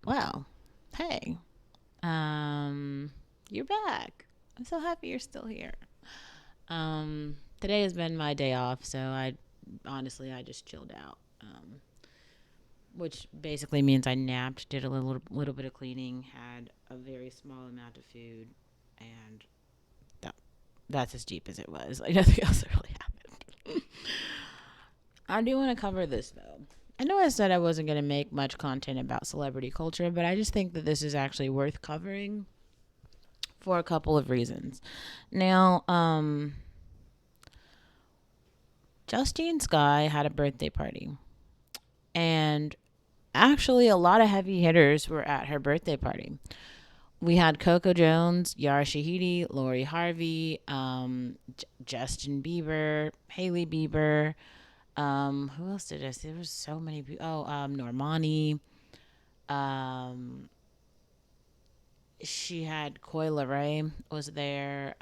Wow. Hey. Um, you're back. I'm so happy you're still here. Today has been my day off, so I just chilled out. Which basically means I napped, did a little bit of cleaning, had a very small amount of food, and that, that's as deep as it was. Like nothing else really happened. I do want to cover this though. I know I said I wasn't going to make much content about celebrity culture, but I just think that this is actually worth covering for a couple of reasons. Now, Justine Sky had a birthday party, and actually, a lot of heavy hitters were at her birthday party. We had Coco Jones, Yara Shahidi, Lori Harvey, Justin Bieber, Haley Bieber. Who else did this? There was so many people. Oh, Normani. Um, she had Coy Leray was there.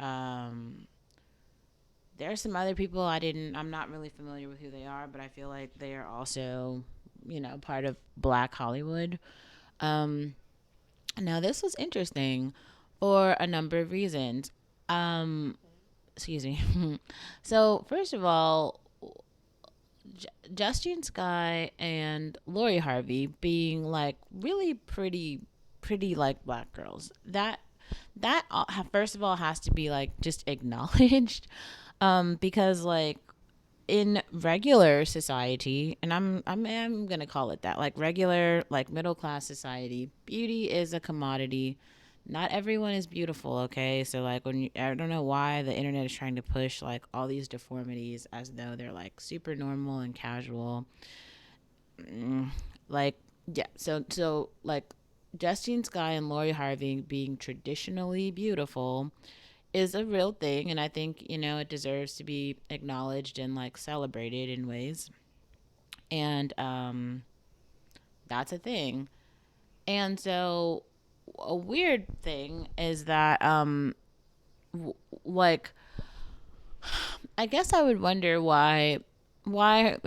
There are some other people I'm not really familiar with who they are, but I feel like they are also, part of Black Hollywood. Um, Now this was interesting for a number of reasons. Um, Excuse me. So first of all, Justine Sky and Lori Harvey being like really pretty like black girls. That first of all has to be like just acknowledged, because like in regular society, and I'm gonna call it that, like regular like middle class society, beauty is a commodity. Not everyone is beautiful, okay? So like I don't know why the internet is trying to push like all these deformities as though they're like super normal and casual. Like yeah, so like Justine Sky and Lori Harvey being traditionally beautiful is a real thing, and I think it deserves to be acknowledged and like celebrated in ways. And that's a thing. And so a weird thing is that like I guess I would wonder why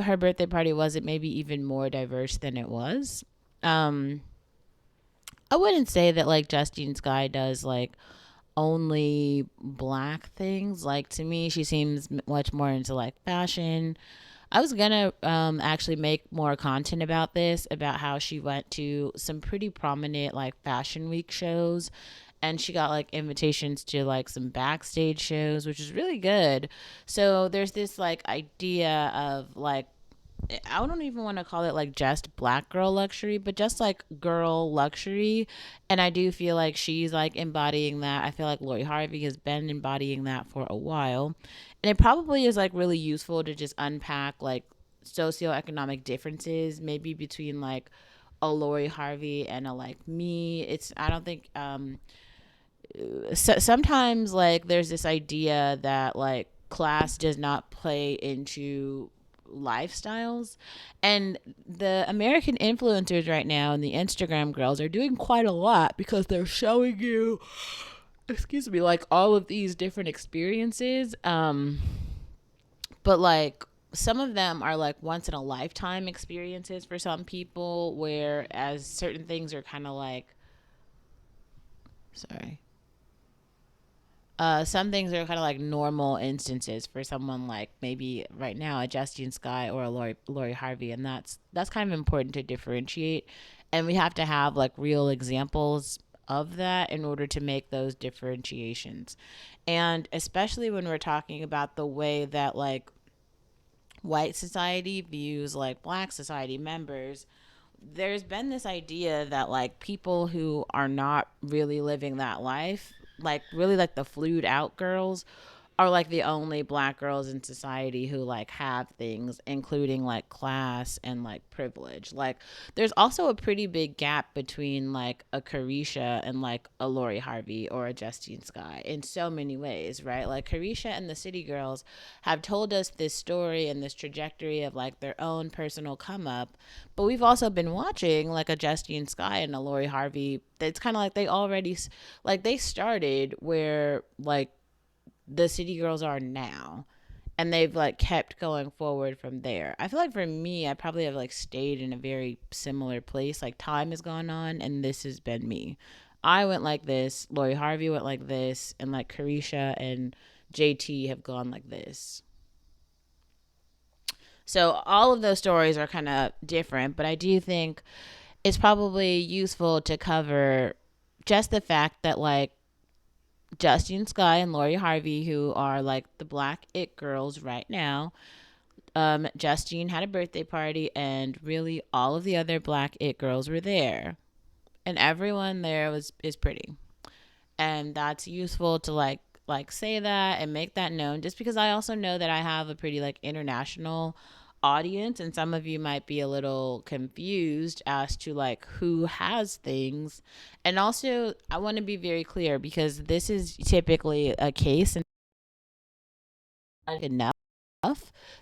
her birthday party wasn't maybe even more diverse than it was. um I wouldn't say that like Justine Sky does like only black things. Like to me, she seems much more into like fashion. I was gonna actually make more content about this, about how she went to some pretty prominent like fashion week shows, and she got like invitations to like some backstage shows, which is really good. So there's this like idea of like, I don't even want to call it like just black girl luxury, but just like girl luxury. And I do feel like she's like embodying that. I feel like Lori Harvey has been embodying that for a while. And it probably is like really useful to just unpack like socioeconomic differences, maybe between like a Lori Harvey and a like me. I don't think, sometimes like there's this idea that like class does not play into lifestyles, and the American influencers right now and the Instagram girls are doing quite a lot because they're showing you, excuse me, like all of these different experiences, but like some of them are like once in a lifetime experiences for some people, whereas certain things are kind of like, sorry, some things are kind of like normal instances for someone like maybe right now a Justine Sky or a Lori Harvey, and that's kind of important to differentiate, and we have to have like real examples of that in order to make those differentiations, and especially when we're talking about the way that like white society views like black society members. There's been this idea that like people who are not really living that life, like really like the flued out girls, are like the only black girls in society who like have things, including like class and like privilege. Like there's also a pretty big gap between like a Carisha and like a Lori Harvey or a Justine Sky in so many ways, right? Like Carisha and the City Girls have told us this story and this trajectory of like their own personal come up, but we've also been watching like a Justine Sky and a Lori Harvey. It's kind of like they already like they started where like the City Girls are now. and they've like kept going forward from there. I feel like for me, I probably have like stayed in a very similar place. Like time has gone on, and this has been me. I went like this. Lori Harvey went like this, and like Carisha and JT have gone like this. So all of those stories are kind of different, but I do think it's probably useful to cover just the fact that like Justine Sky and Lori Harvey, who are like the black it girls right now, Justine had a birthday party, and really all of the other black it girls were there, and everyone there was is pretty, and that's useful to like say that and make that known. Just because I also know that I have a pretty like international audience, and some of you might be a little confused as to like who has things. And also I want to be very clear, because this is typically a case and enough.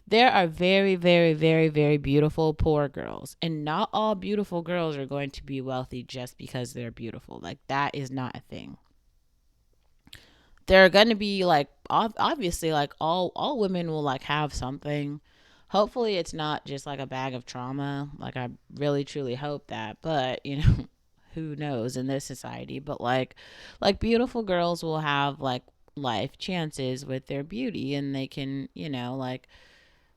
There are very, very, very, very beautiful poor girls, and not all beautiful girls are going to be wealthy just because they're beautiful. Like, that is not a thing. There are going to be like obviously like all women will like have something. Hopefully it's not just like a bag of trauma. Like, I really truly hope that, but you know, who knows in this society. But like beautiful girls will have like life chances with their beauty, and they can, you know, like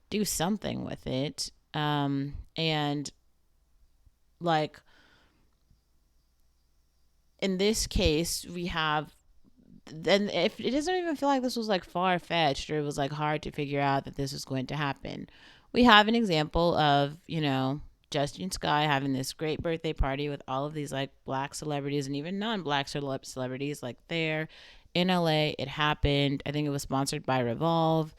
do something with it. And like in this case, we have, then if it doesn't even feel like this was like far fetched, or it was like hard to figure out that this was going to happen. We have an example of, you know, Justin Sky having this great birthday party with all of these like black celebrities and even non-black celebrities like there in LA. It happened. I think it was sponsored by Revolve.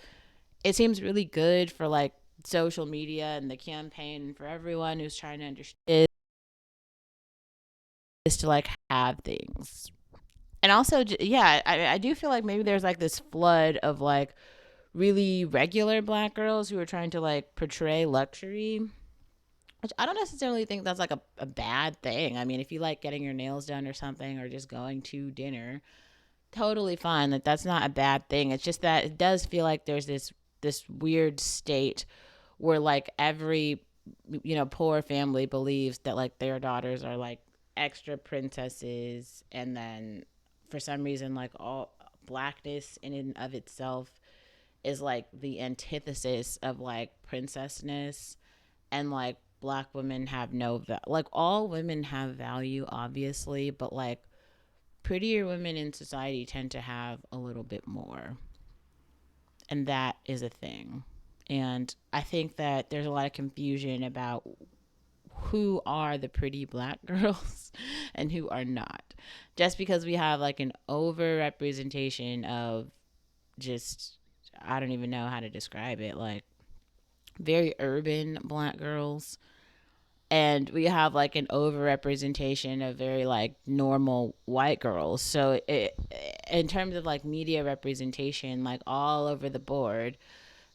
It seems really good for like social media and the campaign, and for everyone who's trying to understand is to like have things. And also, yeah, I do feel like maybe there's like this flood of like really regular black girls who are trying to like portray luxury, which I don't necessarily think that's like a bad thing. I mean, if you like getting your nails done or something, or just going to dinner, totally fine. Like, that's not a bad thing. It's just that it does feel like there's this weird state where like every, you know, poor family believes that like their daughters are like extra princesses, and then for some reason like all blackness in and of itself is like the antithesis of like princessness, and like black women have no like all women have value obviously, but like prettier women in society tend to have a little bit more, and that is a thing. And I think that there's a lot of confusion about who are the pretty black girls and who are not. Just because we have like an over representation of just, I don't even know how to describe it, like very urban black girls, and we have like an overrepresentation of very like normal white girls. So in terms of like media representation, like all over the board,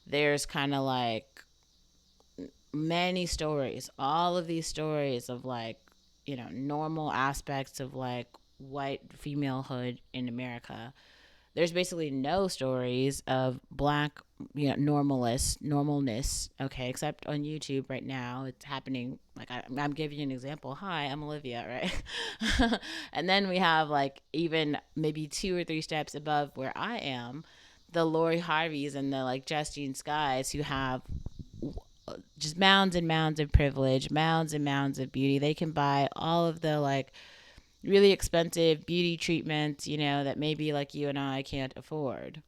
there's kind of like many stories, all of these stories of like, you know, normal aspects of like white femalehood in America. There's basically no stories of black, you know, normalness, okay, except on YouTube right now. It's happening. Like, I'm giving you an example. Hi, I'm Olivia, right? And then we have like even maybe two or three steps above where I am, the Lori Harveys and the like Justine Skies, who have just mounds and mounds of privilege, mounds and mounds of beauty. They can buy all of the like really expensive beauty treatments, you know, that maybe like you and I can't afford.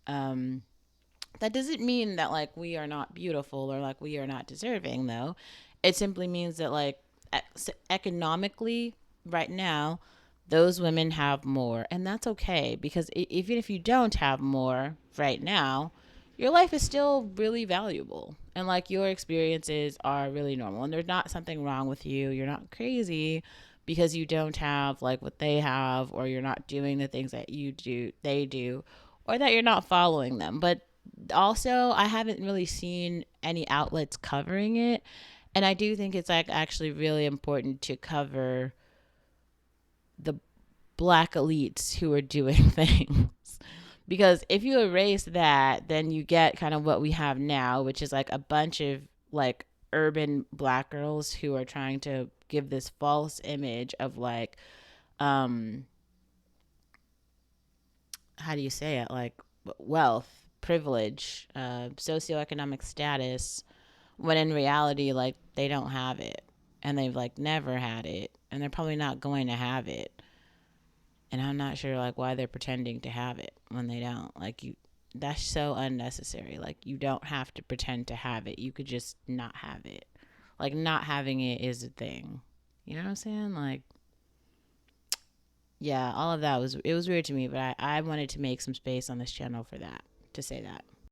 Um, that doesn't mean that like we are not beautiful or like we are not deserving, though. It simply means that like economically, right now, those women have more, and that's okay, because even if you don't have more right now, your life is still really valuable, and like your experiences are really normal, and there's not something wrong with you. You're not crazy because you don't have like what they have, or you're not doing the things that you do they do, or that you're not following them. But also, I haven't really seen any outlets covering it, and I do think it's like actually really important to cover the black elites who are doing things, Because if you erase that, then you get kind of what we have now, which is like a bunch of like urban black girls who are trying to give this false image of like, um how do you say it, like wealth, privilege, socioeconomic status, when in reality, like, they don't have it, and they've like never had it, and they're probably not going to have it. And I'm not sure like why they're pretending to have it when they don't. Like, you, that's so unnecessary. Like, you don't have to pretend to have it. You could just not have it. Like, not having it is a thing. You know what I'm saying? Like, yeah, all of that was, it was weird to me, but I wanted to make some space on this channel for that, to say that.